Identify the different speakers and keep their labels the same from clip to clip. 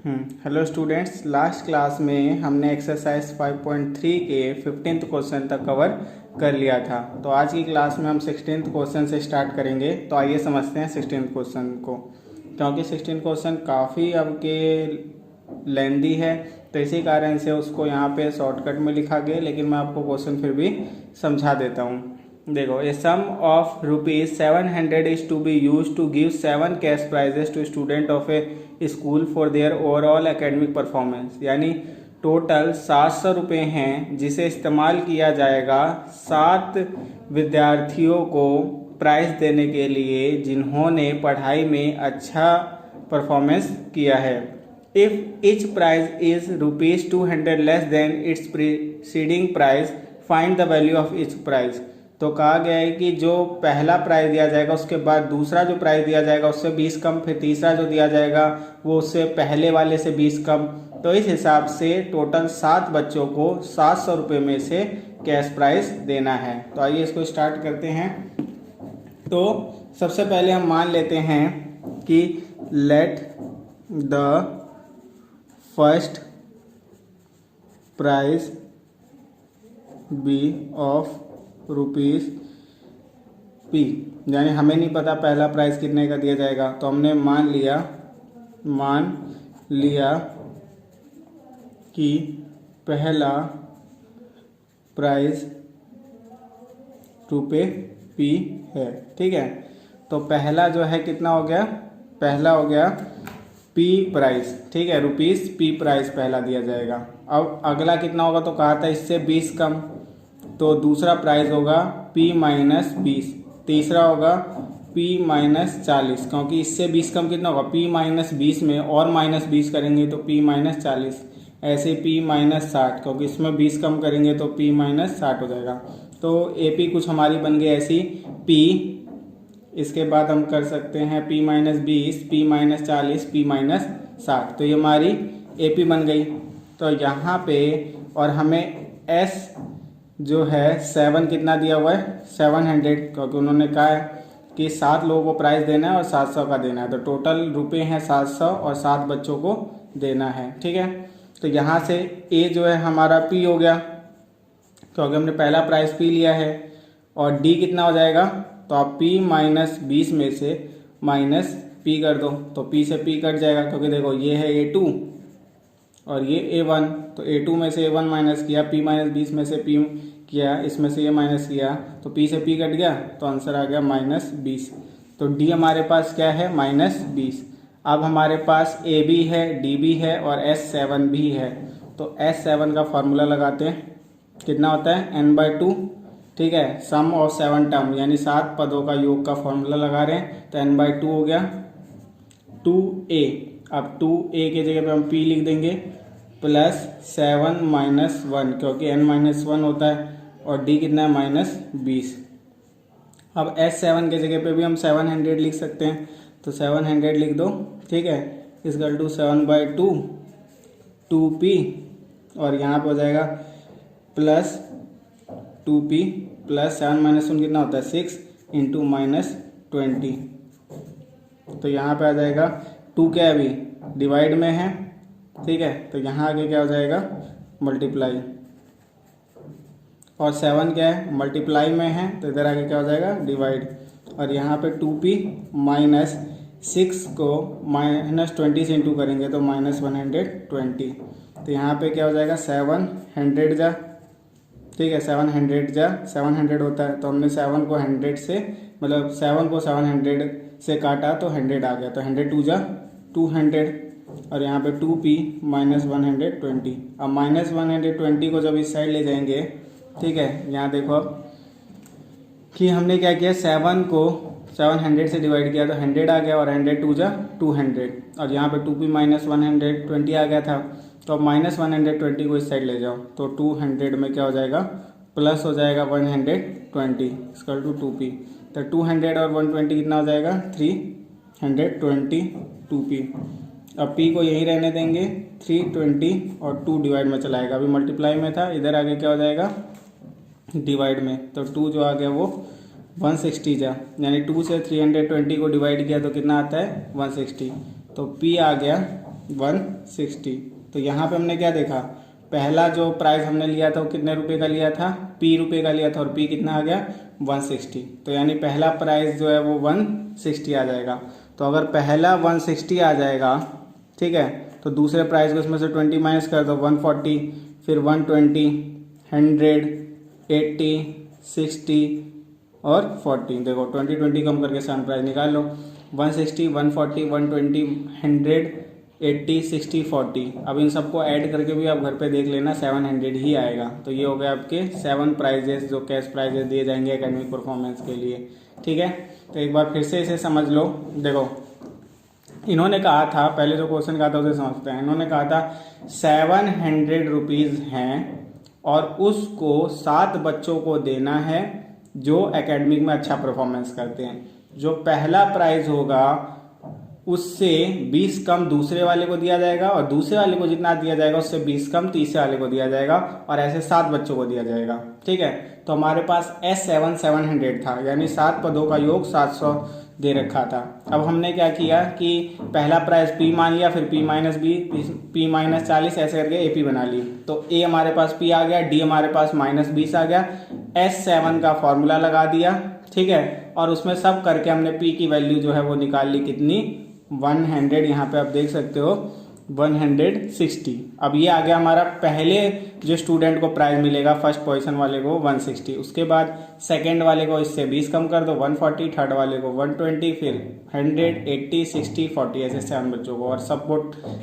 Speaker 1: Hello students, last class में हमने exercise 5.3 के 15th क्वेश्चन तक कवर कर लिया था। तो आज की क्लास में हम 16th क्वेश्चन से स्टार्ट करेंगे। तो आइए समझते हैं 16th क्वेश्चन को, क्योंकि 16th क्वेश्चन काफ़ी अब के लेंदी है, तो इसी कारण से उसको यहाँ पे शॉर्टकट में लिखा गया, लेकिन मैं आपको क्वेश्चन फिर भी समझा देता हूँ। देखो, a sum of ₹700 is to be use to give 7 cash prizes to student of a school for their overall academic performance. यानी टोटल 700 रुपये हैं जिसे इस्तेमाल किया जाएगा 7 विद्यार्थियों को प्राइज देने के लिए जिन्होंने पढ़ाई में अच्छा परफॉर्मेंस किया है। If each prize is ₹200 less than its preceding prize, find the value of each prize. तो कहा गया है कि जो पहला प्राइज दिया जाएगा उसके बाद दूसरा जो प्राइज दिया जाएगा उससे 20 कम, फिर तीसरा जो दिया जाएगा वो उससे पहले वाले से 20 कम। तो इस हिसाब से टोटल 7 बच्चों को 700 रुपये में से कैश प्राइज देना है। तो आइए इसको स्टार्ट करते हैं। तो सबसे पहले हम मान लेते हैं कि let the first prize be of ₹P, यानी हमें नहीं पता पहला प्राइस कितने का दिया जाएगा, तो हमने मान लिया कि पहला प्राइस ₹P है। ठीक है, तो पहला जो है कितना हो गया, पहला हो गया P प्राइस। ठीक है, ₹P प्राइस पहला दिया जाएगा। अब अगला कितना होगा, तो कहा था इससे 20 कम, तो दूसरा प्राइस होगा P-20, तीसरा होगा P-40, क्योंकि इससे 20 कम कितना होगा, P-20 में और -20 करेंगे तो P-40, ऐसे P-60, क्योंकि इसमें 20 कम करेंगे तो P-60 हो जाएगा। तो AP कुछ हमारी बन गई ऐसी P। इसके बाद हम कर सकते हैं P-20, P-40, P-60, तो ये हमारी AP बन गई। तो यहाँ पे और हमें S जो है 7 कितना दिया हुआ है, 700, क्योंकि उन्होंने कहा है कि 7 लोगों को प्राइस देना है और 700 का देना है। तो टोटल रुपए हैं 700 और 7 बच्चों को देना है। ठीक है, तो यहाँ से A जो है हमारा P हो गया, क्योंकि हमने पहला प्राइस P लिया है। और D कितना हो जाएगा, तो आप P-20 में से -P कर दो, तो P से P कट जाएगा, क्योंकि देखो ये है A2 और ये A1, तो A2 में से A1 माइनस किया, P-20 में से P किया, इसमें से ये माइनस किया, तो P से P कट गया, तो आंसर आ गया -20। तो D हमारे पास क्या है, -20। अब हमारे पास A भी है, D भी है और S7 भी है। तो S7 का फॉर्मूला लगाते हैं, कितना होता है n/2। ठीक है, सम ऑफ 7 टर्म, यानी 7 पदों का योग का फॉर्मूला लगा रहे हैं, तो n/2 हो गया 2A। अब 2A के जगह पे हम P लिख देंगे +7 - 1, क्योंकि n-1 होता है, और D कितना है -20। अब S7 के जगह पे भी हम 700 लिख सकते हैं, तो 700 लिख दो। ठीक है, इक्वल टू 7/2 2P, और यहाँ पे हो जाएगा +2P + 7 - 1 कितना होता है 6 × -20। तो यहाँ पे आ जाएगा 2 क्या है, अभी डिवाइड में है। ठीक है, तो यहाँ आगे क्या हो जाएगा, मल्टीप्लाई, और 7 क्या है, मल्टीप्लाई में है, तो इधर आगे क्या हो जाएगा, डिवाइड। और यहाँ पे 2P -6 को -20 से इंटू करेंगे तो -120। तो यहाँ पे क्या हो जाएगा, 700 जा। ठीक है, 700 होता है, तो हमने 7 को 100 से, मतलब 7 को 700 से काटा तो 100 आ गया, तो 100 2 जा 200, और यहाँ पे 2P -120। अब -120 को जब इस साइड ले जाएंगे, ठीक है, यहाँ देखो अब कि हमने क्या किया, 7 को 700 से डिवाइड किया तो 100 आ गया, और 100 2 जा 200, और यहाँ पे 2P -120 आ गया था। तो अब -120 को इस साइड ले जाओ, तो 200 में क्या हो जाएगा, प्लस हो जाएगा 120 इक्वल टू 2P। तो 200 और 120 कितना हो जाएगा, 320 2P। अब P को यहीं रहने देंगे, 320 और 2 डिवाइड में चलाएगा, अभी मल्टीप्लाई में था, इधर आगे क्या हो जाएगा, डिवाइड में। तो 2 जो आ गया वो 160 जा, यानी 2 से 320 को डिवाइड किया तो कितना आता है 160। तो P आ गया 160। तो यहाँ पे हमने क्या देखा, पहला जो प्राइस हमने लिया था वो कितने रुपए का लिया था, p रुपए का लिया था, और p कितना आ गया 160। तो यानी पहला प्राइस जो है वो 160 आ जाएगा। तो अगर पहला 160 आ जाएगा, ठीक है, तो दूसरे प्राइस को इसमें से 20 माइनस कर दो, 140, फिर 120, 100, 80, 60 और 40। देखो 20 कम करके 7 प्राइस निकाल लो, 160, 140, 120, 100, 80, 60, 40। अब इन सबको ऐड करके भी आप घर पे देख लेना 700 ही आएगा। तो ये हो गया आपके 7 प्राइजेस जो कैश प्राइजेस दिए जाएंगे एकेडमिक परफॉर्मेंस के लिए, ठीक है। तो एक बार फिर से इसे समझ लो। देखो इन्होंने कहा था, पहले जो क्वेश्चन कहा था उसे समझते हैं। इन्होंने कहा था 700 रुपीज़ हैं और उसको 7 बच्चों को देना है जो एकेडमिक में अच्छा परफॉर्मेंस करते हैं। जो पहला प्राइज होगा उससे 20 कम दूसरे वाले को दिया जाएगा, और दूसरे वाले को जितना दिया जाएगा उससे 20 कम तीसरे वाले को दिया जाएगा, और ऐसे 7 बच्चों को दिया जाएगा, ठीक है। तो हमारे पास S7 700 था, यानी 7 पदों का योग 700 दे रखा था। अब हमने क्या किया कि पहला प्राइस P मान लिया, फिर P minus B, P minus 40, ऐसे करके AP बना ली। तो A हमारे पास P आ गया, D हमारे पास -20 आ गया, S7 का फॉर्मूला लगा दिया, ठीक है, और उसमें सब करके हमने P की वैल्यू जो है वो निकाल ली, कितनी 100। यहाँ पे आप देख सकते हो 160। अब ये आ गया हमारा, पहले जो स्टूडेंट को प्राइज मिलेगा फर्स्ट पोजीशन वाले को 160, उसके बाद सेकंड वाले को इससे 20 कम कर दो 140, थर्ड वाले को 120, फिर 100, 80, 60, 40, ऐसे 7 बच्चों को, और सबको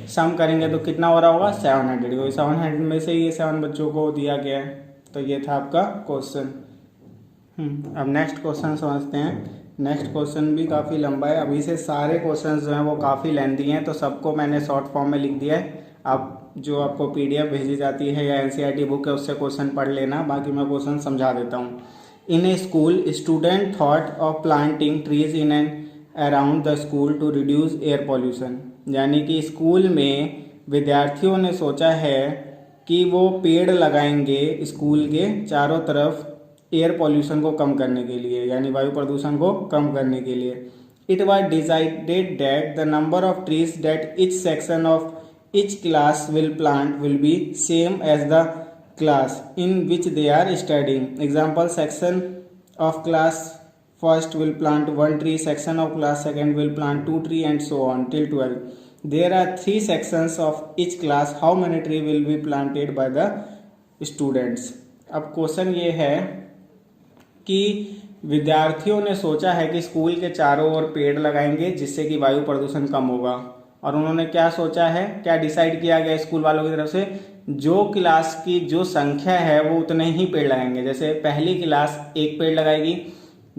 Speaker 1: सम करेंगे तो कितना हो रहा होगा 700। क्योंकि 700 में से ये 7 बच्चों को दिया गया है। तो ये था आपका क्वेश्चन। अब नेक्स्ट क्वेश्चन समझते हैं। नेक्स्ट क्वेश्चन भी काफ़ी लंबा है, अभी से सारे क्वेश्चंस जो हैं वो काफ़ी लेंथी हैं, तो सबको मैंने शॉर्ट फॉर्म में लिख दिया है। आप जो आपको PDF भेजी जाती है या NCERT बुक है उससे क्वेश्चन पढ़ लेना, बाकी मैं क्वेश्चन समझा देता हूँ। In a school student thought of planting trees in and around the school to reduce air pollution. यानी कि स्कूल में विद्यार्थियों ने सोचा है कि वो पेड़ लगाएंगे स्कूल के चारों तरफ एयर पॉल्यूशन को कम करने के लिए, यानी वायु प्रदूषण को कम करने के लिए। It was decided that the number of trees that each section of each class will plant will be same as the class in which they are studying. Example, section of class first will plant 1 tree, section of class second will plant 2 trees, and so on till 12. There are 3 sections of each class. How many trees will be planted by the students? अब question ये है कि विद्यार्थियों ने सोचा है कि school के चारों ओर पेड़ लगाएंगे जिससे कि वायु प्रदूषण कम होगा। और उन्होंने क्या सोचा है, क्या डिसाइड किया गया स्कूल वालों की तरफ से, जो क्लास की जो संख्या है वो उतने ही पेड़ लगाएंगे। जैसे पहली क्लास 1 पेड़ लगाएगी,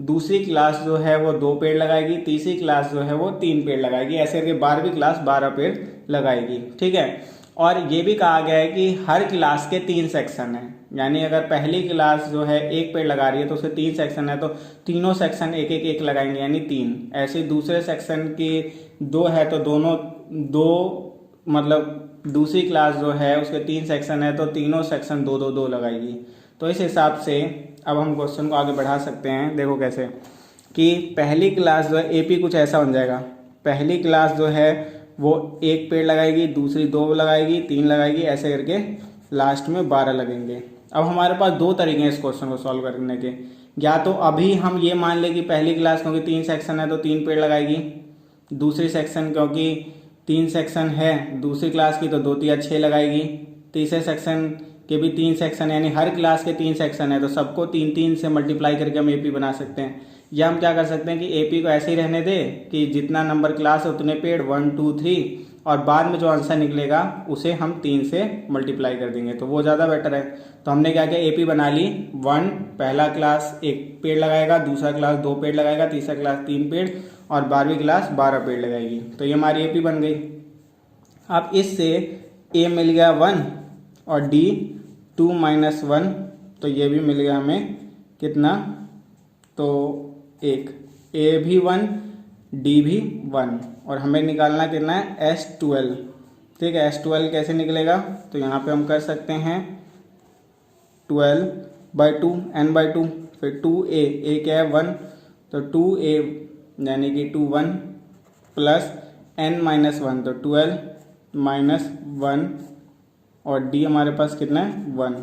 Speaker 1: दूसरी क्लास जो है वो 2 पेड़ लगाएगी, तीसरी क्लास जो है वो 3 पेड़ लगाएगी, ऐसे करके 12वीं क्लास 12 पेड़ लगाएगी, ठीक है। और ये भी कहा गया है कि हर क्लास के 3 सेक्शन हैं, यानी अगर पहली क्लास जो है 1 पेड़ लगा रही है तो उसके 3 सेक्शन है, तो तीनों सेक्शन एक लगाएंगे, यानी 3। ऐसे दूसरे सेक्शन की 2 है तो दोनों 2, मतलब दूसरी क्लास जो है उसके 3 सेक्शन है तो तीनों सेक्शन 2 लगाएगी। तो इस हिसाब से अब हम क्वेश्चन को आगे बढ़ा सकते हैं। देखो कैसे कि पहली क्लास जो है AP कुछ ऐसा बन जाएगा, पहली क्लास जो है वो 1 पेड़ लगाएगी, दूसरी 2 लगाएगी, 3 लगाएगी, ऐसे करके लास्ट में 12 लगेंगे। अब हमारे पास 2 तरीके हैं इस क्वेश्चन को सॉल्व करने के। या तो अभी हम ये मान लें कि पहली क्लास क्योंकि 3 सेक्शन है तो 3 पेड़ लगाएगी, दूसरी सेक्शन क्योंकि 3 सेक्शन है दूसरी क्लास की तो 2 3 6 लगाएगी, तीसरे सेक्शन के भी 3 सेक्शन, यानी हर क्लास के 3 सेक्शन है तो सबको 3 से मल्टीप्लाई करके हम AP बना सकते हैं। या हम क्या कर सकते हैं कि AP को ऐसे ही रहने दे कि जितना नंबर क्लास है उतने पेड़ 1 2 3, और बाद में जो आंसर निकलेगा उसे हम 3 से मल्टीप्लाई कर देंगे, तो वो ज़्यादा बेटर है। तो हमने क्या किया, AP बना ली 1, पहला क्लास 1 पेड़ लगाएगा, दूसरा क्लास 2 पेड़ लगाएगा, तीसरा क्लास 3 पेड़, और 12वीं क्लास 12 पेड़ लगाएगी। तो ये हमारी AP बन गई। अब इससे A मिल गया 1 और D 2 - 1, तो ये भी मिल गया हमें कितना, तो 1, A भी 1 D भी 1, और हमें निकालना कितना है S12, ठीक है। S12 कैसे निकलेगा, तो यहाँ पे हम कर सकते हैं 12/2 n/2, फिर 2A, A क्या है 1, तो 2A यानी कि 2 1 प्लस n - 1 तो 12 -1 और डी हमारे पास कितना है 1।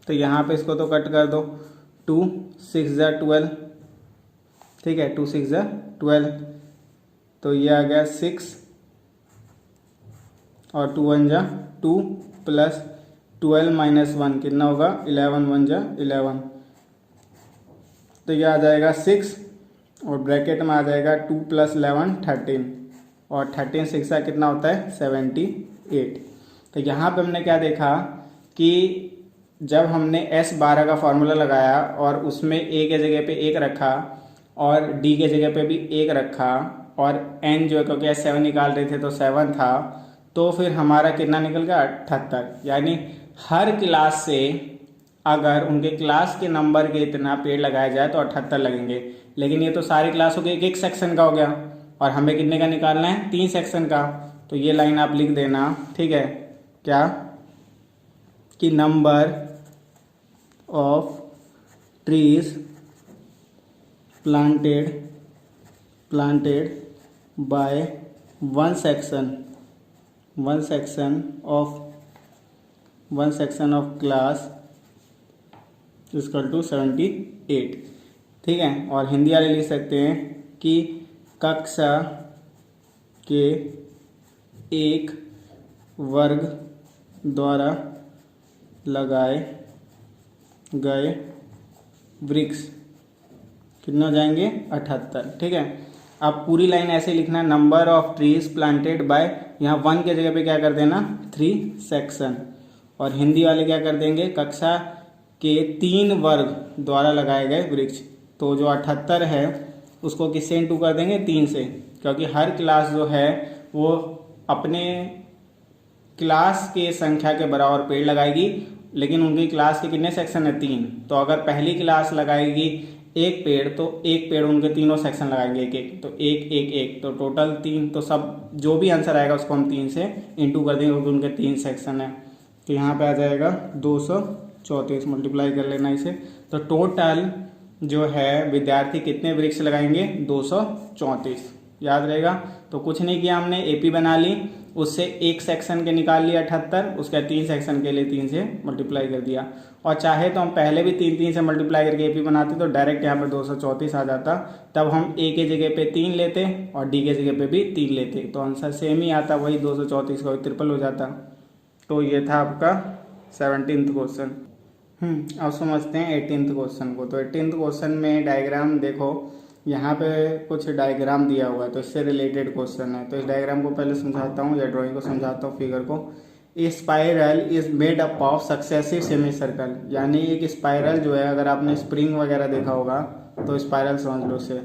Speaker 1: तो यहाँ पे इसको तो कट कर दो, 2 6 ज़ा 12, ठीक है, 2 6 ज़ा 12, तो ये आ गया 6 और 2 1 ज़ा 2 प्लस 12 - 1 कितना होगा 11 1 ज़ा 11, तो ये आ जाएगा 6 और ब्रैकेट में आ जाएगा 2 + 11 13 और 13 6 का कितना होता है 78। तो यहाँ पे हमने क्या देखा कि जब हमने S12 का फॉर्मूला लगाया और उसमें A के जगह पे 1 रखा और D के जगह पे भी 1 रखा और N जो है क्योंकि S7 निकाल रहे थे तो 7 था, तो फिर हमारा कितना निकल गया 78। यानी हर क्लास से अगर उनके क्लास के नंबर के इतना पेड़ लगाया जाए तो 78 लगेंगे, लेकिन ये तो सारी क्लासों के एक सेक्शन का हो गया और हमें कितने का निकालना है 3 सेक्शन का। तो ये लाइन आप लिख देना, ठीक है, क्या कि number of trees planted by one section of class = 78, ठीक है। और हिंदी वाले लिख सकते हैं कि कक्षा के एक वर्ग द्वारा लगाए गए वृक्ष कितना हो जाएंगे 78, ठीक है। अब पूरी लाइन ऐसे लिखना, number of trees planted by, यहाँ 1 के जगह पे क्या कर देना 3 सेक्शन, और हिंदी वाले क्या कर देंगे कक्षा के 3 वर्ग द्वारा लगाए गए वृक्ष। तो जो 78 है उसको किससे इंटू कर देंगे 3 से, क्योंकि हर क्लास जो है वो अपने क्लास के संख्या के बराबर पेड़ लगाएगी, लेकिन उनकी क्लास के कितने सेक्शन है 3। तो अगर पहली क्लास लगाएगी 1 पेड़ तो 1 पेड़ उनके तीनों सेक्शन लगाएंगे 1 तो 1 1 1, तो टोटल 3। तो सब जो भी आंसर आएगा उसको हम 3 से इंटू कर देंगे क्योंकि उनके 3 सेक्शन है। तो यहाँ पे आ जाएगा 234, मल्टीप्लाई कर लेना इसे। तो टोटल जो है विद्यार्थी कितने वृक्ष लगाएंगे 234, याद रहेगा। तो कुछ नहीं किया हमने, एपी बना ली, उससे एक सेक्शन के निकाल लिया 78, उसके 3 सेक्शन के लिए 3 से मल्टीप्लाई कर दिया। और चाहे तो हम पहले भी 3 से मल्टीप्लाई करके एपी बनाते तो डायरेक्ट यहाँ पे 234 आ जाता, तब हम ए के जगह पे 3 लेते और डी के जगह पे भी 3 लेते, तो आंसर सेम ही आता, वही 234 का ट्रिपल हो जाता। तो ये था आपका 17th क्वेश्चन। अब समझते हैं 18th क्वेश्चन को। तो 18th क्वेश्चन में डायग्राम देखो, यहाँ पे कुछ डायग्राम दिया हुआ है तो इससे रिलेटेड क्वेश्चन है। तो इस डायग्राम को पहले समझाता हूँ या ड्राइंग को समझाता हूँ, फिगर को। A spiral is made up of successive semi circle, यानी एक स्पाइरल जो है, अगर आपने स्प्रिंग वगैरह देखा होगा तो स्पाइरल समझ लो उसे।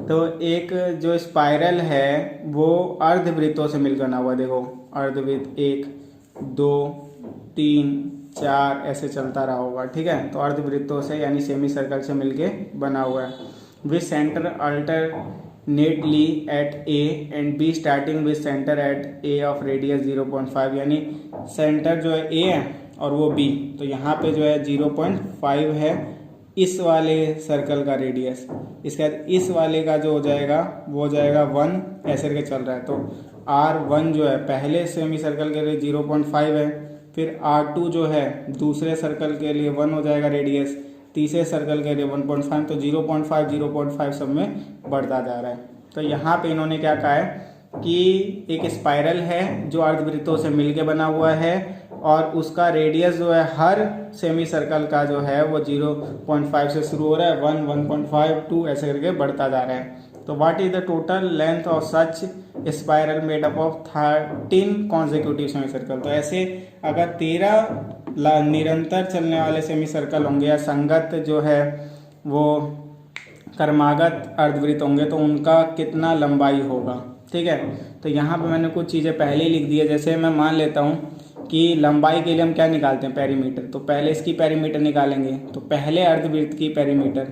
Speaker 1: तो एक जो स्पाइरल है वो अर्धवृत्तों से मिलकर बना हुआ, देखो अर्धवृत्त 1 2 3 4 ऐसे चलता रहा होगा, ठीक है। तो अर्धवृत्तों से यानी सेमी सर्कल से मिलके बना हुआ है। With centre alternately at A and B starting with centre at A of radius 0.5, यानी सेंटर जो है ए है और वो बी, तो यहाँ पे जो है 0.5 है इस वाले सर्कल का रेडियस। इसके बाद इस वाले का जो हो जाएगा वो हो जाएगा 1 ऐसे करके चल रहा है। तो R1 जो है पहले सेमी सर्कल के लिए 0.5 है, फिर R2 जो है दूसरे सर्कल के लिए 1 हो जाएगा रेडियस, तीसरे सर्कल के लिए 1.5, तो 0.5 सब में बढ़ता जा रहा है। तो यहाँ पे इन्होंने क्या कहा है कि एक स्पाइरल है जो अर्धवृत्तों से मिलके बना हुआ है और उसका रेडियस जो है हर सेमी सर्कल का जो है वो 0.5 से शुरू हो रहा है, 1 1.5 2 ऐसे करके बढ़ता जा रहा है। तो what is the total length of such spiral made up of 13 consecutive semi circle. तो ऐसे अगर 13 निरंतर चलने वाले सेमी सर्कल होंगे या संगत जो है वो क्रमागत अर्धवृत्त होंगे तो उनका कितना लंबाई होगा, ठीक है। तो यहाँ पे मैंने कुछ चीज़ें पहले ही लिख दी है। जैसे मैं मान लेता हूँ कि लंबाई के लिए हम क्या निकालते हैं पेरीमीटर, तो पहले इसकी पेरीमीटर निकालेंगे। तो पहले अर्धवृत्त की पेरीमीटर,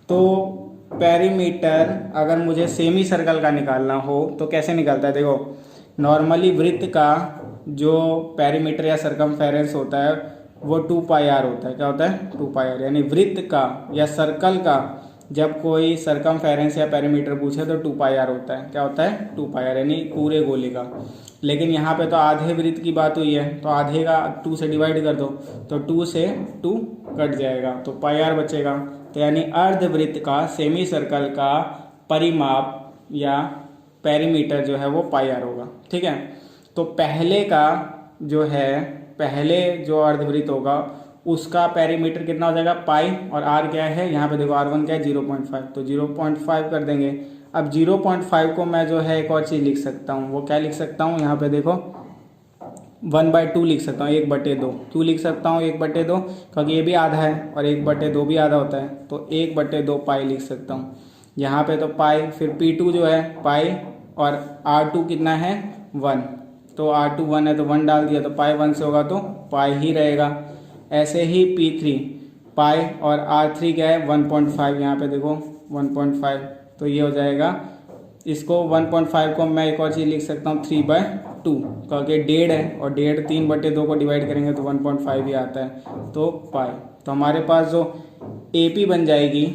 Speaker 1: तो पेरीमीटर अगर मुझे सेमी सर्कल का निकालना हो तो कैसे निकलता है, देखो नॉर्मली वृत्त का जो पेरीमीटर या सरकमफेरेंस होता है वो 2πr होता है। क्या होता है 2πr, यानी वृत्त का या सर्कल का जब कोई सरकमफेरेंस या पेरीमीटर पूछे तो 2 पाई आर होता है। क्या होता है? 2 पाई आर, यानी पूरे गोले का। लेकिन यहाँ पे तो आधे वृत्त की बात हुई है, तो आधे का 2 से डिवाइड कर दो तो 2 से 2 कट जाएगा, तो पाई आर बचेगा। तो यानी अर्धवृत्त का, सेमी सर्कल का परिमाप या पेरीमीटर जो है वो पाई आर होगा। ठीक है, तो पहले का जो है, पहले जो अर्धवृत्त होगा उसका पेरीमीटर कितना हो जाएगा? पाई, और आर क्या है यहाँ पे देखो, R1 क्या है? 0.5, तो 0.5 कर देंगे। अब 0.5 को मैं जो है एक और चीज़ लिख सकता हूँ, वो क्या लिख सकता हूँ? यहाँ पे देखो 1/2 लिख सकता हूँ, 1/2। क्यों लिख सकता हूँ 1/2? क्योंकि ये भी आधा है और 1/2 भी आधा होता है, तो 1/2 पाई लिख सकता हूँ। यहाँ पे तो पाई, फिर P2 जो है पाई, और R2 कितना है? 1, तो R2 1 है तो 1 डाल दिया, तो पाई 1 से होगा तो पाई ही रहेगा। ऐसे ही P3 पाई, और R3 क्या है? 1.5, यहाँ पे देखो 1.5, तो ये हो जाएगा। इसको 1.5 को मैं एक और चीज़ लिख सकता हूँ 3/2, क्योंकि 1.5 है और 1.5 3/2 को डिवाइड करेंगे तो 1.5 ही आता है, तो पाई। तो हमारे पास जो AP बन जाएगी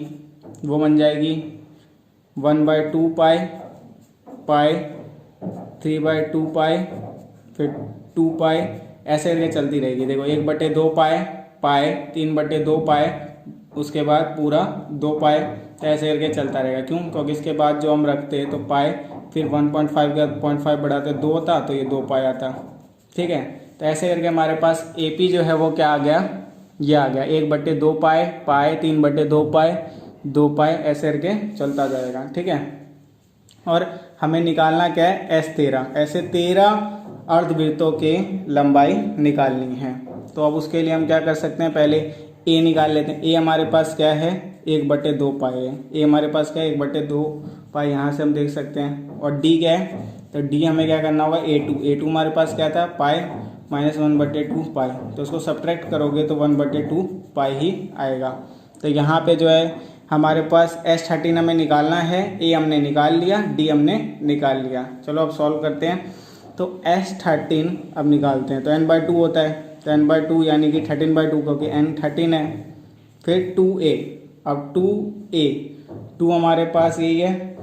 Speaker 1: वो बन जाएगी 1/2 पाई, पाई 3/2 पाई, फिर 2 पाई, ऐसे करके चलती रहेगी। देखो 1/2 पाई, पाई 3/2 पाई, उसके बाद पूरा 2 पाई, तो ऐसे करके चलता रहेगा। क्यों? क्योंकि इसके बाद जो हम रखते हैं तो पाई, फिर 1.5 का 0.5 बढ़ाते 2 होता, तो ये 2 पाई आता। ठीक है, तो ऐसे करके हमारे पास AP जो है वो क्या आ गया? ये आ गया 1/2 पाई, पाई 3/2 पाई, 2 पाई, ऐसे करके चलता जाएगा। ठीक है, और हमें निकालना क्या है? S13। ऐसे 13 अर्धवृत्तों की लंबाई निकालनी है। तो अब उसके लिए हम क्या कर सकते हैं? पहले A निकाल लेते हैं। A हमारे पास क्या है? 1/2 पाई है। A हमारे पास क्या है? 1/2 पाई, यहाँ से हम देख सकते हैं। और D क्या है? तो D हमें क्या करना होगा? A2 हमारे पास क्या था? पाई माइनस 1/2 पाई, तो उसको सब्ट्रैक्ट करोगे तो 1/2 पाई ही आएगा। तो यहाँ पे जो है हमारे पास S13 हमें निकालना है। A हमने निकाल लिया, D हमने निकाल लिया। चलो अब सॉल्व करते हैं। तो S13 अब निकालते हैं, तो n/2 होता है, तो n/2 यानी कि 13/2, क्योंकि n 13 है। फिर 2A, अब 2 हमारे पास यही है,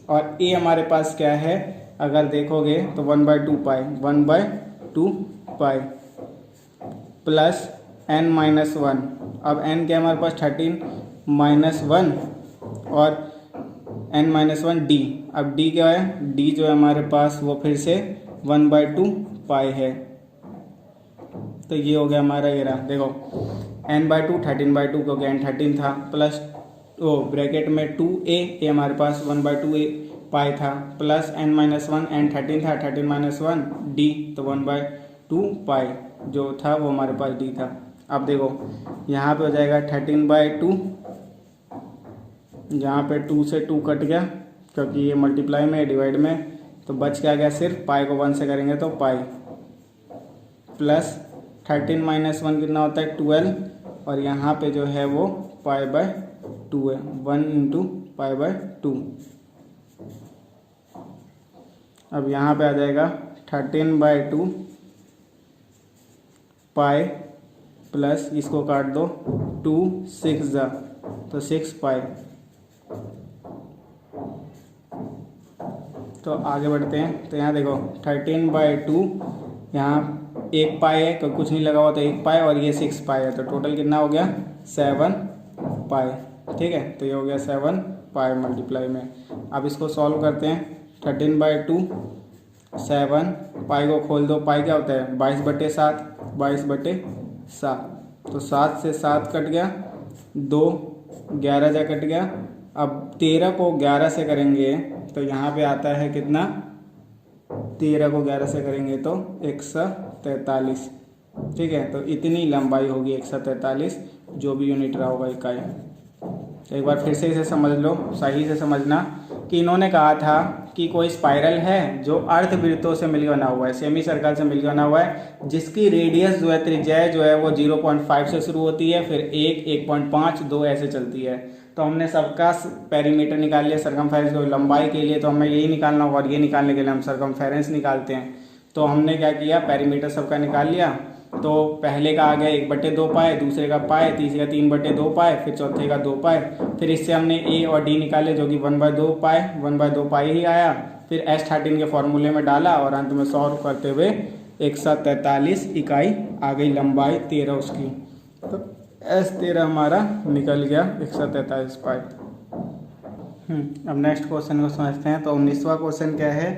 Speaker 1: और A हमारे पास क्या है? अगर देखोगे तो 1/2 पाई, 1/2 पाई प्लस n-1। अब n क्या हमारे पास? 13 -1 और n-1 D। अब D क्या है? D जो है हमारे पास वो फिर से 1/2 पाई है। तो ये हो गया हमारा, ये रहा देखो n/2 13/2, क्योंकि n 13 था, प्लस ब्रैकेट में 2A हमारे पास 1/2 पाई था, प्लस n-1, n 13 था, 13 - 1 D, तो 1/2 पाई जो था वो हमारे पास D था। अब देखो यहाँ पे हो जाएगा 13/2, यहाँ पे 2 से 2 कट गया, क्योंकि ये मल्टीप्लाई में डिवाइड में, तो बच क्या गया? सिर्फ पाई को 1 से करेंगे तो पाई, प्लस 13 - 1 कितना होता है? 12, और यहाँ पे जो है वो पाई/2 है, 1 × पाई/2। अब यहाँ पे आ जाएगा 13/2 पाई, प्लस इसको काट दो 2 6 जा, तो 6 पाई। तो आगे बढ़ते हैं। तो यहाँ देखो 13/2, यहाँ 1 पाई है, तो कुछ नहीं लगा हुआ, तो 1 पाई, और ये 6 पाई है, तो टोटल कितना हो गया? 7 पाई। ठीक है, तो ये हो गया 7 पाई मल्टीप्लाई में। अब इसको सॉल्व करते हैं। 13/2 7 पाई को खोल दो, पाई क्या होता है? 22/7, 22/7, तो 7 से 7 कट गया, 2 11 जा कट गया। अब 13 को 11 से करेंगे तो यहाँ पे आता है कितना? 13 को 11 से करेंगे तो 143। ठीक है, तो इतनी लंबाई होगी 143, जो भी यूनिट रहा होगा इकाई। तो एक बार फिर से इसे समझ लो, सही से समझना कि इन्होंने कहा था कि कोई स्पाइरल है जो अर्धवृत्तों से मिलकर बना हुआ है, सेमी सर्कल से मिलकर बना हुआ है, जिसकी रेडियस जो है, त्रिज्या जो है वो 0.5 से शुरू होती है, फिर 1, 1.5, 2 ऐसे चलती है। तो हमने सबका पेरीमीटर निकाल लिया सरकमफेरेंस को। लंबाई के लिए तो हमें यही निकालना होगा, और ये निकालने के लिए हम सरकमफेरेंस निकालते हैं। तो हमने क्या किया? पेरीमीटर सबका निकाल लिया। तो पहले का आ गया 1/2 पाए, दूसरे का पाए, तीसरे का 3/2 पाए, फिर चौथे का 2 पाए। फिर इससे हमने ए और डी निकाले जो कि 1/2 पाए, 1/2 पाए ही आया। फिर S13 के फॉर्मूले में डाला और अंत में सॉल्व करते हुए 143 इकाई आ गई, लंबाई 13 उसकी। तो S13 हमारा निकल गया 143 पाए। अब नेक्स्ट क्वेश्चन को समझते हैं। तो 19वां क्वेश्चन क्या है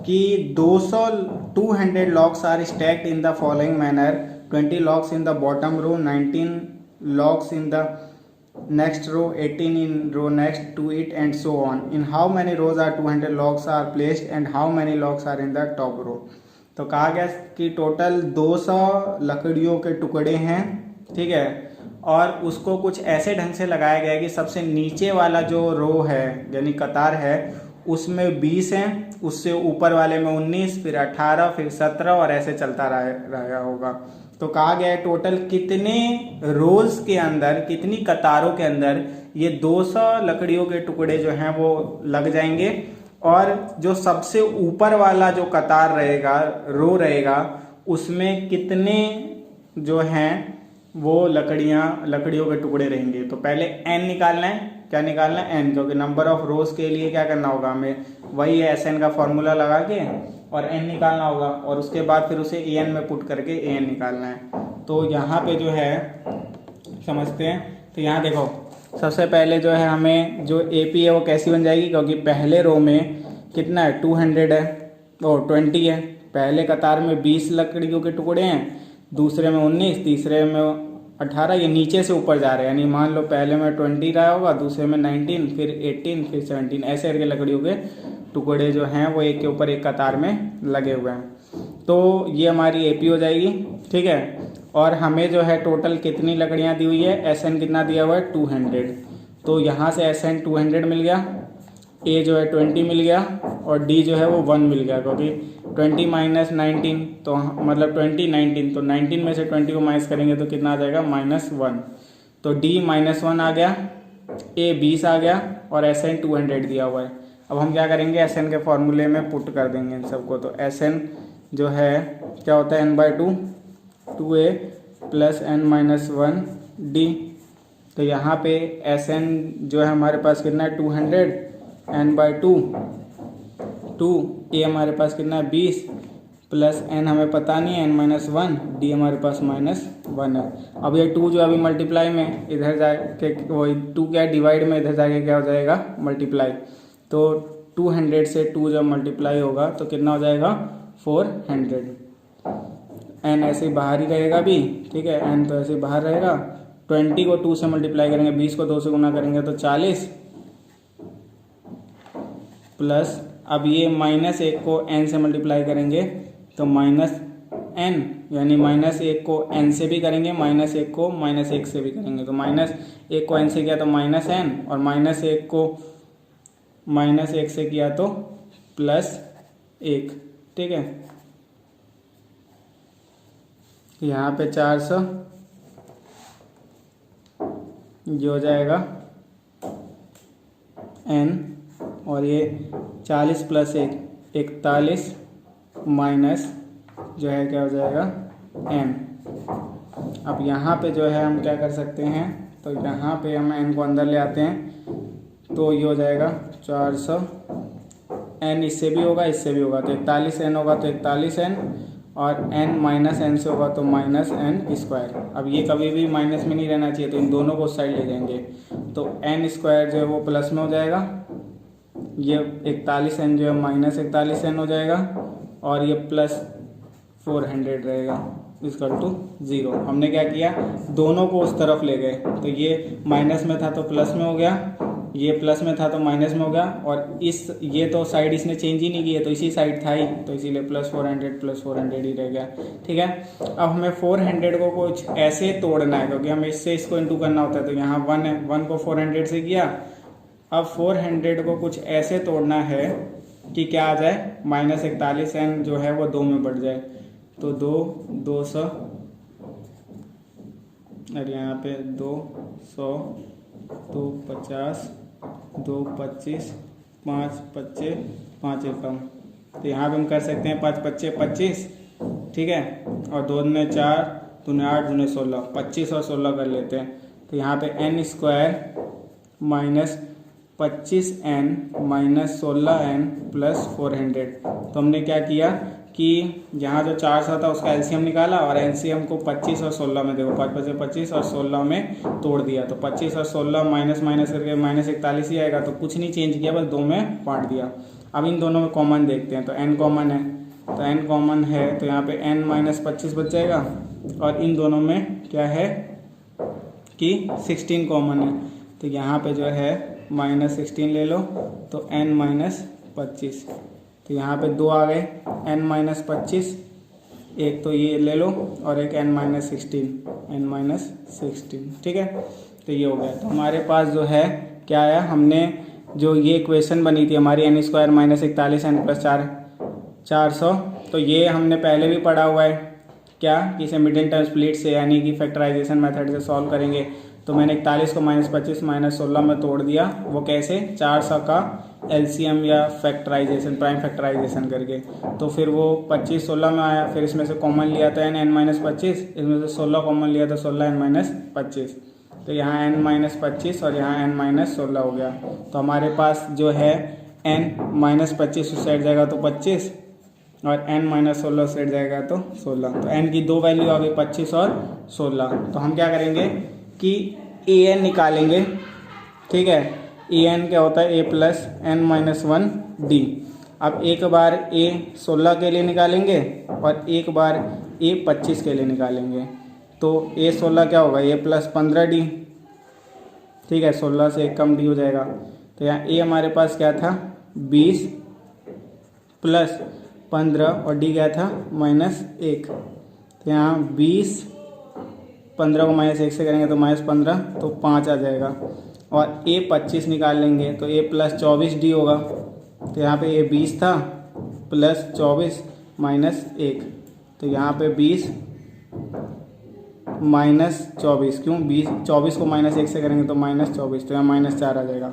Speaker 1: कि 200 logs are stacked in the following manner, 20 logs in the bottom row, 19 logs in the next row, 18 in row next to it and so on. In how many rows are 200 logs are placed and how many logs are in the top row? तो कहा गया कि total 200 लकड़ियों के टुकड़े हैं, ठीक है, और उसको कुछ ऐसे ढंग से लगाया गया है कि सबसे नीचे वाला जो रो है यानी कतार है उसमें 20 हैं, उससे ऊपर वाले में 19, फिर 18, फिर 17 और ऐसे चलता रहा होगा। तो कहा गया है टोटल कितने रोज के अंदर, कितनी कतारों के अंदर ये 200 लकड़ियों के टुकड़े जो हैं वो लग जाएंगे, और जो सबसे ऊपर वाला जो कतार रहेगा, रो रहेगा, उसमें कितने जो हैं वो लकड़ियों के टुकड़े रहेंगे। तो पहले n निकालना है। क्या निकालना है? n, क्योंकि नंबर ऑफ रोज के लिए क्या करना होगा हमें, वही SN का फॉर्मूला लगा के और n निकालना होगा, और उसके बाद फिर उसे an में पुट करके an निकालना है। तो यहाँ पे जो है समझते हैं। तो यहाँ देखो, सबसे पहले जो है हमें जो AP है वो कैसी बन जाएगी, क्योंकि पहले रो में कितना है 200 है और 20 है। पहले कतार में 20 लकड़ियों के टुकड़े हैं, दूसरे में 19, तीसरे में 18, ये नीचे से ऊपर जा रहे हैं। यानी मान लो पहले में 20 रहा होगा, दूसरे में 19, फिर 18, फिर 17, ऐसे करके लकड़ियों के टुकड़े जो हैं वो एक के ऊपर एक कतार में लगे हुए हैं। तो ये हमारी AP हो जाएगी, ठीक है। और हमें जो है टोटल कितनी लकड़ियाँ दी हुई है, SN कितना दिया हुआ है 200। तो यहाँ से SN 200 मिल गया, A जो है 20 मिल गया, और D जो है वो 1 मिल गया, क्योंकि 20 माइनस 19 तो मतलब 20 19, तो 19 में से 20 को माइनस करेंगे तो कितना आ जाएगा -1। तो D -1 आ गया, A 20 आ गया, और SN 200 दिया हुआ है। अब हम क्या करेंगे, SN के फॉर्मूले में पुट कर देंगे इन सबको। तो SN जो है क्या होता है n/2, 2A plus n-1 D। तो यहाँ पे SN जो है हमारे पास कितना है 200, n/2 2, A हमारे पास कितना है 20, प्लस n हमें पता नहीं है n-1, D हमारे पास -1 है। अब ये 2 जो अभी मल्टीप्लाई में इधर जाके वही 2 क्या डिवाइड में इधर जाके क्या हो जाएगा मल्टीप्लाई। तो 200 से 2 जब मल्टीप्लाई होगा तो कितना हो जाएगा 400। n ऐसे ही बाहर ही रहेगा भी, ठीक है, n तो ऐसे ही बाहर रहेगा। 20 को 2 से मल्टीप्लाई करेंगे, 20 को 2 से गुना करेंगे तो 40, प्लस अब ये -1 को n से मल्टीप्लाई करेंगे तो -n, यानी -1 को n से भी करेंगे, -1 को -1 से भी करेंगे। तो -1 को n से किया तो -n, और -1 को -1 से किया तो +1, ठीक है। यहाँ पे 400 जो हो जाएगा n, और ये 40 + 1 41 माइनस जो है क्या हो जाएगा n। अब यहाँ पे जो है हम क्या कर सकते हैं, तो यहाँ पे हम n को अंदर ले आते हैं, तो ये हो जाएगा 400, n इससे भी होगा इससे भी होगा, तो 41n होगा तो 41n, और n -n से होगा तो -n²। अब ये कभी भी माइनस में नहीं रहना चाहिए, तो इन दोनों को साइड ले जाएंगे, तो n² जो है वो प्लस में हो जाएगा, ये 41n जो है -41n हो जाएगा, और ये +400 रहेगा =0। हमने क्या किया, दोनों को उस तरफ ले गए, तो ये माइनस में था तो प्लस में हो गया, ये प्लस में था तो माइनस में हो गया, और ये तो साइड इसने चेंज ही नहीं की है, तो इसी साइड था ही, तो इसीलिए +400 ही रह गया, ठीक है। अब हमें 400 को कुछ ऐसे तोड़ना है, क्योंकि हमें इससे इसको इंटू करना होता है, तो यहाँ 1 है, 1 को 400 से किया। अब 400 को कुछ ऐसे तोड़ना है कि क्या आ जाए, -41n जो है वो 2 में बढ़ जाए, तो 200, और यहाँ पे 200, 250, 225, 5 5 5 एकम। तो यहाँ पे हम कर सकते हैं 5 5 25, ठीक है, और 2 दूने 4, 2 दूने 8, 2 दूने 16, 25 और 16 कर लेते हैं। तो यहाँ पे n square minus 25n minus 16n plus 400। तो हमने क्या किया कि यहाँ जो 400 था उसका एलसीएम निकाला और एलसीएम को 25 और 16 में, देखो 5 5 25 और 16 में तोड़ दिया। तो 25 और 16 माइनस माइनस करके माइनस 41 ही आएगा। तो कुछ नहीं चेंज किया, बस 2 में बांट दिया। अब इन दोनों में कॉमन देखते हैं। तो n कॉमन है, तो n कॉमन है तो यहाँ पे n माइनस 25 बच जाएगा। और इन दोनों में क्या है कि 16 कॉमन है, तो यहाँ पे जो है माइनस 16 ले लो, तो n माइनस 25। तो यहाँ पे 2 आ गए, n माइनस 25, एक तो ये ले लो और एक n माइनस 16, ठीक है। तो ये हो गया। तो हमारे पास जो है क्या आया, हमने जो ये इक्वेशन बनी थी हमारी n square minus 41n plus 400, तो ये हमने पहले भी पढ़ा हुआ है क्या कि इसे मिडिल टर्म स्प्लिट से यानी कि फैक्टराइजेशन मेथड से सॉल्व करेंगे। तो मैंने 41 को माइनस 25 माइनस 16 में तोड़ दिया। वो कैसे, 400 का एलसीएम या फैक्टराइजेशन, प्राइम फैक्टराइजेशन करके। तो फिर वो 25 16 में आया, फिर इसमें से कॉमन लिया था n माइनस 25, इसमें से 16 कॉमन लिया था 16 n माइनस 25। तो यहाँ n माइनस 25 और यहाँ n माइनस 16 हो गया। तो हमारे पास जो है n माइनस 25 उस साइड जाएगा तो 25 और n माइनस 16 उस साइड जाएगा तो 16। तो n की 2 वैल्यू आ गई 25 और 16। तो हम क्या करेंगे कि an निकालेंगे, ठीक है। an क्या होता है, a plus n minus 1 d। अब एक बार a 16 के लिए निकालेंगे और एक बार a 25 के लिए निकालेंगे। तो a 16 क्या होगा, a प्लस 15d, ठीक है। 16 से एक कम d हो जाएगा। तो यहाँ a हमारे पास क्या था 20 प्लस 15 और d क्या था माइनस 1। तो यहाँ 20, 15 को माइनस 1 से करेंगे तो माइनस 15, तो 5 आ जाएगा। और a 25 निकाल लेंगे तो a प्लस 24d होगा। तो यहाँ पे a 20 था प्लस 24 माइनस 1, तो यहाँ पे 20 माइनस 24, क्यों 24 को माइनस 1 से करेंगे तो माइनस 24, तो यहाँ माइनस 4 आ जाएगा।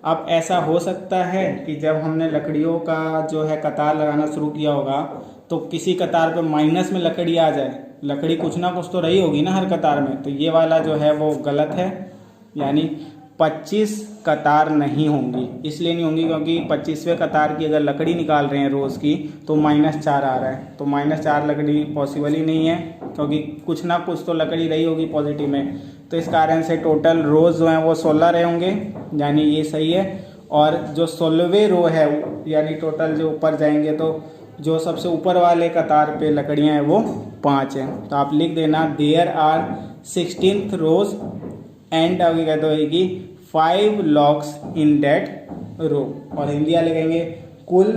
Speaker 1: अब ऐसा हो सकता है कि जब हमने लकड़ियों का जो है कतार लगाना शुरू किया होगा तो किसी कतार पे माइनस में लकड़ी आ जाए। लकड़ी कुछ ना कुछ तो रही होगी ना हर कतार में, तो ये वाला जो है वो गलत है, यानी 25 कतार नहीं होंगी। इसलिए नहीं होंगी क्योंकि 25वें कतार की अगर लकड़ी निकाल रहे हैं रोज़ की तो -4 आ रहा है। तो -4 लकड़ी पॉसिबल ही नहीं है क्योंकि कुछ ना कुछ तो लकड़ी रही होगी पॉजिटिव में। तो इस कारण से टोटल रोज़ जो हैं वो 16 रहे होंगे, यानी ये सही है। और जो 16वें रो है यानी टोटल जो ऊपर जाएंगे तो जो सबसे ऊपर वाले कतार पे लकड़ियां हैं वो 5 हैं। तो आप लिख देना there are 16th rose and आगे कहते होगी 5 लॉक्स इन दैट रो। और हिंदी वाले कहेंगे कुल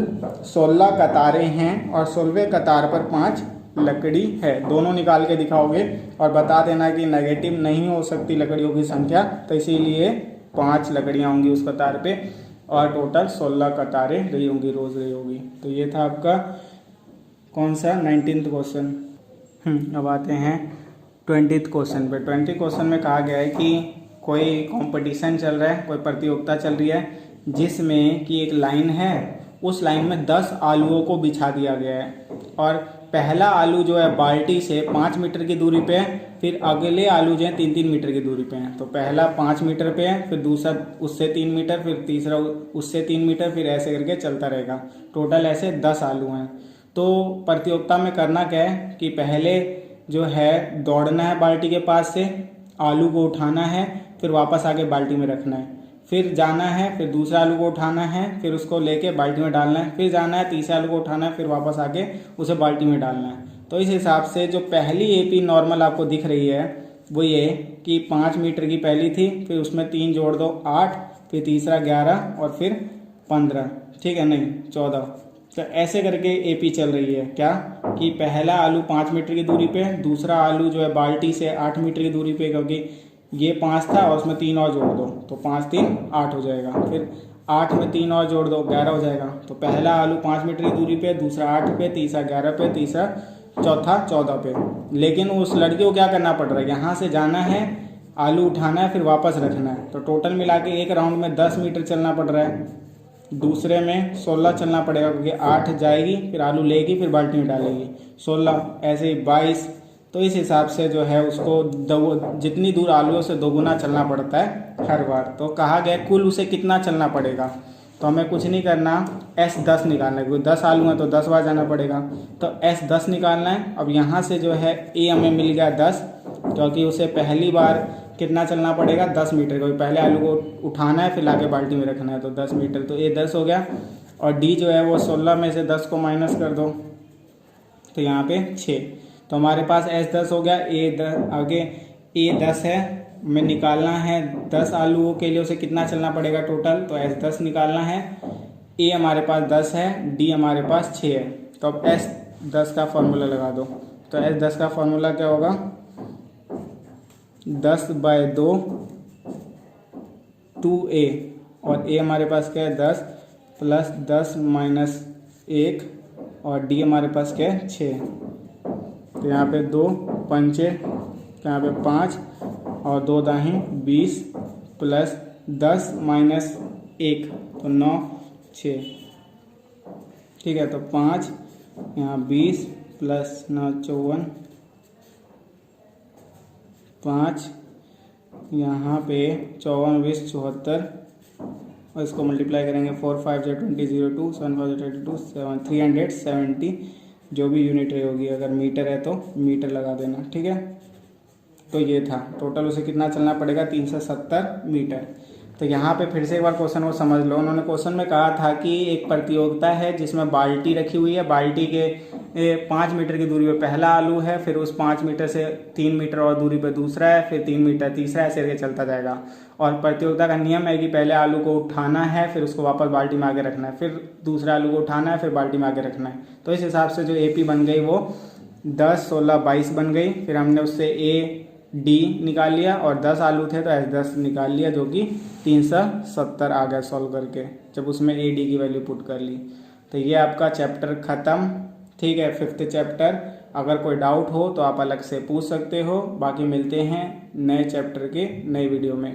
Speaker 1: 16 कतारें हैं और 16वें कतार पर 5 लकड़ी है। दोनों निकाल के दिखाओगे और बता देना कि नेगेटिव नहीं हो सकती लकड़ियों की संख्या, तो इसीलिए 5 लकड़ियां होंगी उस कतार पे और टोटल 16 कतारें रही होंगी, रोज रही होगी। तो ये था आपका कौन सा 19th क्वेश्चन। अब आते हैं 20th क्वेश्चन पे। 20th क्वेश्चन में कहा गया है कि कोई कंपटीशन चल रहा है, कोई प्रतियोगिता चल रही है जिसमें कि एक लाइन है, उस लाइन में 10 आलूओं को बिछा दिया गया है और पहला आलू जो है बाल्टी से 5 मीटर की दूरी पे है, फिर अगले आलू जो है 3-3 मीटर की दूरी पे हैं। तो पहला 5 मीटर पे है, फिर दूसरा उससे 3 मीटर, फिर तीसरा उससे 3 मीटर, फिर ऐसे करके चलता रहेगा। टोटल ऐसे 10 आलू हैं। तो प्रतियोगिता में करना क्या है कि पहले जो है दौड़ना है बाल्टी के पास से, आलू को उठाना है, फिर वापस आके बाल्टी में रखना है, फिर जाना है, फिर दूसरा आलू को उठाना है, फिर उसको लेके बाल्टी में डालना है, फिर जाना है, तीसरे आलू को उठाना है, फिर वापस आके उसे बाल्टी में डालना है। तो इस हिसाब से जो पहली एपी नॉर्मल आपको दिख रही है वो ये कि 5 मीटर की पहली थी, फिर उसमें 3 जोड़ दो 8, फिर तीसरा 11 और फिर 15, ठीक है, नहीं 14। तो ऐसे करके एपी चल रही है क्या कि पहला आलू 5 मीटर की दूरी पे, दूसरा आलू जो है बाल्टी से 8 मीटर की दूरी पे, क्योंकि ये 5 था और उसमें 3 और जोड़ दो तो 5 3 8 हो जाएगा, फिर 8 में 3 और जोड़ दो 11 हो जाएगा। तो पहला आलू 5 मीटर की दूरी पे, दूसरा 8 पे, तीसरा 11 पे, तीसरा चौथा 14 पे। लेकिन उस लड़के को क्या करना पड़ रहा है, यहाँ से जाना है, आलू उठाना है, फिर वापस रखना है। तो टोटल मिला के एक राउंड में 10 मीटर चलना पड़ रहा है, दूसरे में 16 चलना पड़ेगा क्योंकि 8 जाएगी, फिर आलू लेगी, फिर बाल्टी में डालेगी, 16, ऐसे ही 22। तो इस हिसाब से जो है उसको जितनी दूर आलूओं से दोगुना चलना पड़ता है हर बार। तो कहा गया कुल उसे कितना चलना पड़ेगा, तो हमें कुछ नहीं करना, S10 निकालना है क्योंकि 10 आलू हैं तो 10 बार जाना पड़ेगा। तो S10 निकालना है। अब यहाँ से जो है A हमें मिल गया 10, क्योंकि उसे पहली बार कितना चलना पड़ेगा, 10 मीटर, क्योंकि पहले आलू को उठाना है फिर लाके बाल्टी में रखना है, तो 10 मीटर, तो A 10 हो गया। और D जो है वो 16 में से 10 को माइनस कर दो, तो यहाँ पे 6। तो हमारे पास S10 हो गया। आगे A 10 है, हमें निकालना है 10 आलूओं के लिए उसे कितना चलना पड़ेगा टोटल, तो S10 निकालना है। A हमारे पास 10 है, D हमारे पास 6 है। तो अब S10 का फॉर्मूला लगा दो। तो S10 का फॉर्मूला क्या होगा, 10/2 2A, और A हमारे पास क्या है 10 प्लस 10 माइनस 1, और D हमारे पास क्या है 6। तो यहाँ पे 2 पंचे, तो यहाँ पे 5 और 2 दाही 20 प्लस 10 माइनस 1, तो 9 6, ठीक है। तो 5 यहाँ 20 प्लस 9 54, 5 यहाँ पे 54 20 74, और इसको मल्टीप्लाई करेंगे 4 5 20 02 7 5 32 7 370, जो भी यूनिट रही होगी, अगर मीटर है तो मीटर लगा देना, ठीक है। तो ये था टोटल उसे कितना चलना पड़ेगा, 370 मीटर। तो यहाँ पे फिर से एक बार क्वेश्चन को समझ लो। उन्होंने क्वेश्चन में कहा था कि एक प्रतियोगिता है जिसमें बाल्टी रखी हुई है, बाल्टी के 5 मीटर की दूरी पे पहला आलू है, फिर उस 5 मीटर से 3 मीटर और दूरी पे दूसरा है, फिर 3 मीटर तीसरा, ऐसे करके चलता जाएगा। और प्रतियोगिता का नियम है कि पहले आलू को उठाना है, फिर उसको वापस बाल्टी में आगे रखना है, फिर दूसरा आलू को उठाना है, फिर बाल्टी में आगे रखना है। तो इस हिसाब से जो AP बन गई वो 10 16 22 बन गई। फिर हमने उससे D निकाल लिया, और 10 आलू थे तो S10 निकाल लिया, जो कि 370 आ गया सॉल्व करके, जब उसमें AD की वैल्यू पुट कर ली। तो ये आपका चैप्टर ख़त्म, ठीक है, 5th चैप्टर। अगर कोई डाउट हो तो आप अलग से पूछ सकते हो, बाकी मिलते हैं नए चैप्टर के नए वीडियो में।